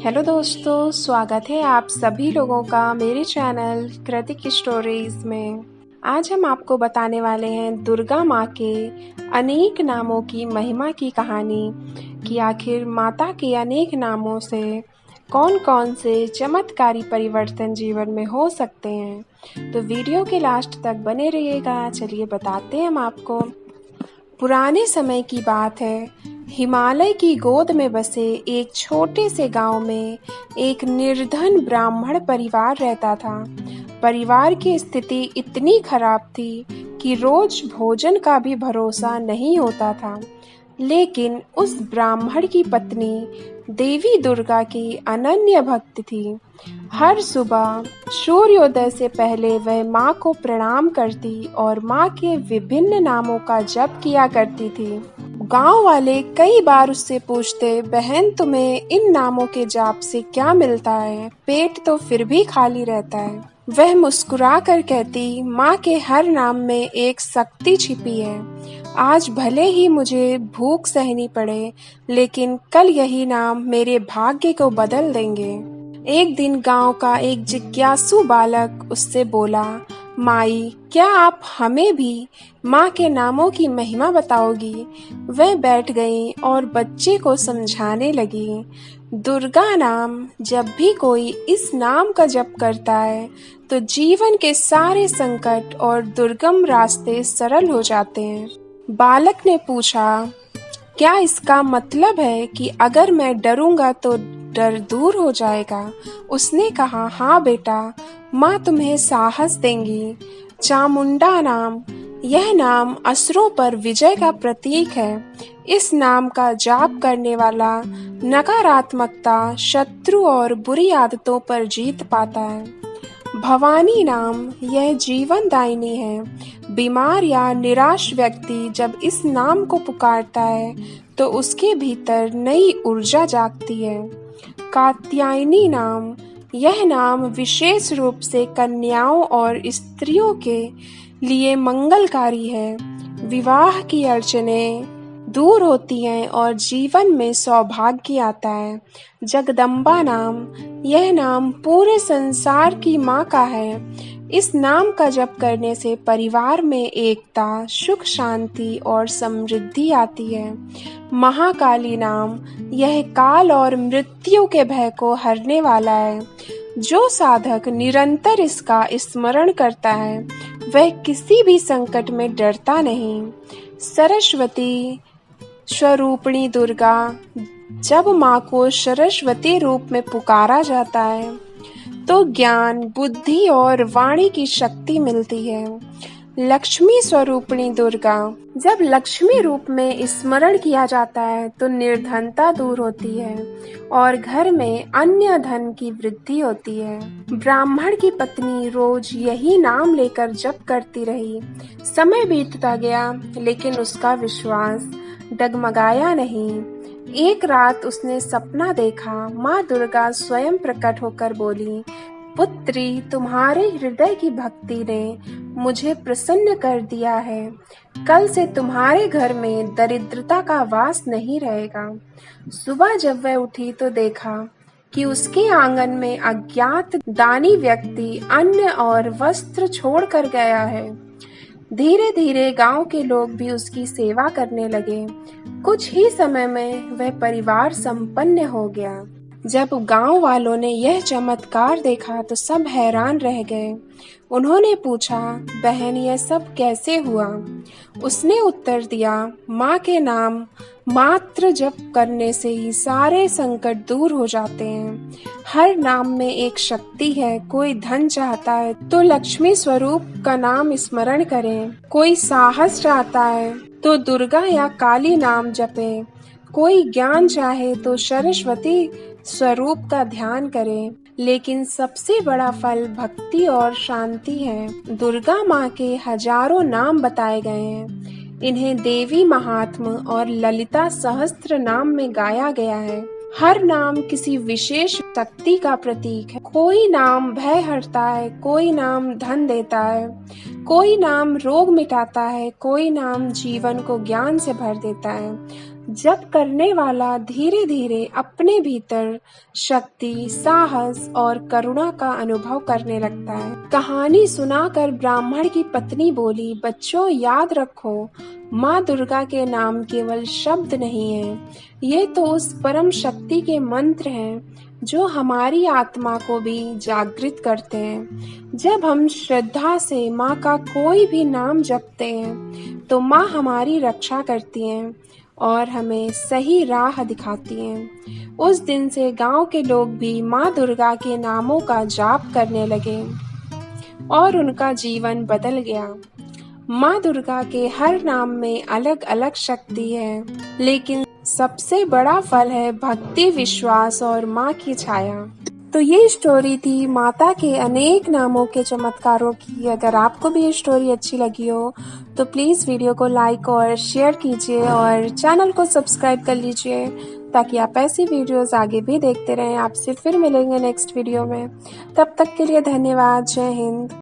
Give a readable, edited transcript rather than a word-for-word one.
Hello दोस्तों, स्वागत है आप सभी लोगों का मेरे चैनल कृतिक स्टोरीज में। आज हम आपको बताने वाले हैं दुर्गा माँ के अनेक नामों की महिमा की कहानी कि आखिर माता के अनेक नामों से कौन-कौन से चमत्कारी परिवर्तन जीवन में हो सकते हैं। तो वीडियो के लास्ट तक बने रहिएगा। चलिए बताते हैं हम आपको। पुराने समय की बात है। हिमालय की गोद में बसे एक छोटे से गांव में एक निर्धन ब्राह्मण परिवार रहता था। परिवार की स्थिति इतनी खराब थी कि रोज भोजन का भी भरोसा नहीं होता था। लेकिन उस ब्राह्मण की पत्नी देवी दुर्गा की अनन्य भक्त थी। हर सुबह सूर्योदय से पहले वह माँ को प्रणाम करती और माँ के विभिन्न नामों का जप किया करती थी। गांव वाले कई बार उससे पूछते, बहन तुम्हें इन नामों के जाप से क्या मिलता है? पेट तो फिर भी खाली रहता है। वह मुस्कुरा कर कहती, माँ के हर नाम में एक शक्ति छिपी है। आज भले ही मुझे भूख सहनी पड़े, लेकिन कल यही नाम मेरे भाग्य को बदल देंगे। एक दिन गांव का एक जिज्ञासु बालक उससे बोला, माई, क्या आप हमें भी माँ के नामों की महिमा बताओगी? वह बैठ गई और बच्चे को समझाने लगी। दुर्गा नाम जब भी कोई इस नाम का जप करता है तो जीवन के सारे संकट और दुर्गम रास्ते सरल हो जाते हैं। बालक ने पूछा, क्या इसका मतलब है कि अगर मैं डरूंगा तो डर दूर हो जाएगा? उसने कहा, हाँ बेटा, माँ तुम्हें साहस देंगी। चामुंडा नाम, यह नाम असुरों पर विजय का प्रतीक है। इस नाम का जाप करने वाला नकारात्मकता, शत्रु और बुरी आदतों पर जीत पाता है। भवानी नाम, यह जीवन दायिनी है। बीमार या निराश व्यक्ति जब इस नाम को पुकारता है तो उसके भीतर नई ऊर्जा जागती है। कात्यायनी नाम, यह नाम विशेष रूप से कन्याओं और स्त्रियों के लिए मंगलकारी है। विवाह की अड़चनें दूर होती हैं और जीवन में सौभाग्य आता है। जगदम्बा नाम, यह नाम पूरे संसार की माँ का है। इस नाम का जप करने से परिवार में एकता, सुख, शांति और समृद्धि आती है। महाकाली नाम, यह काल और मृत्यु के भय को हरने वाला है। जो साधक निरंतर इसका स्मरण करता है वह किसी भी संकट में डरता नहीं। सरस्वती स्वरूपिणी दुर्गा, जब माँ को सरस्वती रूप में पुकारा जाता है तो ज्ञान, बुद्धि और वाणी की शक्ति मिलती है। लक्ष्मी स्वरूपिणी दुर्गा, जब लक्ष्मी रूप में स्मरण किया जाता है तो निर्धनता दूर होती है और घर में अन्य धन की वृद्धि होती है। ब्राह्मण की पत्नी रोज यही नाम लेकर जप करती रही। समय बीतता गया, लेकिन उसका विश्वास डगमगाया नहीं। एक रात उसने सपना देखा। माँ दुर्गा स्वयं प्रकट होकर बोली, पुत्री, तुम्हारे हृदय की भक्ति ने मुझे प्रसन्न कर दिया है। कल से तुम्हारे घर में दरिद्रता का वास नहीं रहेगा। सुबह जब वह उठी तो देखा कि उसके आंगन में अज्ञात दानी व्यक्ति अन्न और वस्त्र छोड़कर गया है। धीरे धीरे गांव के लोग भी उसकी सेवा करने लगे। कुछ ही समय में वह परिवार संपन्न हो गया। जब गांव वालों ने यह चमत्कार देखा तो सब हैरान रह गए। उन्होंने पूछा, बहन, यह सब कैसे हुआ? उसने उत्तर दिया, माँ के नाम मात्र जप करने से ही सारे संकट दूर हो जाते हैं। हर नाम में एक शक्ति है। कोई धन चाहता है तो लक्ष्मी स्वरूप का नाम स्मरण करें। कोई साहस चाहता है तो दुर्गा या काली नाम जपे। कोई ज्ञान चाहे तो सरस्वती स्वरूप का ध्यान करें। लेकिन सबसे बड़ा फल भक्ति और शांति है। दुर्गा माँ के हजारों नाम बताए गए हैं। इन्हें देवी महात्म्य और ललिता सहस्त्र नाम में गाया गया है। हर नाम किसी विशेष शक्ति का प्रतीक है। कोई नाम भय हरता है, कोई नाम धन देता है, कोई नाम रोग मिटाता है, कोई नाम जीवन को ज्ञान से भर देता है। जब करने वाला धीरे धीरे अपने भीतर शक्ति, साहस और करुणा का अनुभव करने लगता है। कहानी सुनाकर ब्राह्मण की पत्नी बोली, बच्चों याद रखो, माँ दुर्गा के नाम केवल शब्द नहीं है, ये तो उस परम शक्ति के मंत्र हैं जो हमारी आत्मा को भी जागृत करते हैं। जब हम श्रद्धा से माँ का कोई भी नाम जपते हैं तो माँ हमारी रक्षा करती हैं और हमें सही राह दिखाती हैं। उस दिन से गांव के लोग भी माँ दुर्गा के नामों का जाप करने लगे और उनका जीवन बदल गया। माँ दुर्गा के हर नाम में अलग अलग शक्ति है, लेकिन सबसे बड़ा फल है भक्ति, विश्वास और माँ की छाया। तो ये स्टोरी थी माता के अनेक नामों के चमत्कारों की। अगर आपको भी ये स्टोरी अच्छी लगी हो तो प्लीज़ वीडियो को लाइक और शेयर कीजिए और चैनल को सब्सक्राइब कर लीजिए ताकि आप ऐसी वीडियोस आगे भी देखते रहें। आपसे फिर मिलेंगे नेक्स्ट वीडियो में। तब तक के लिए धन्यवाद। जय हिंद।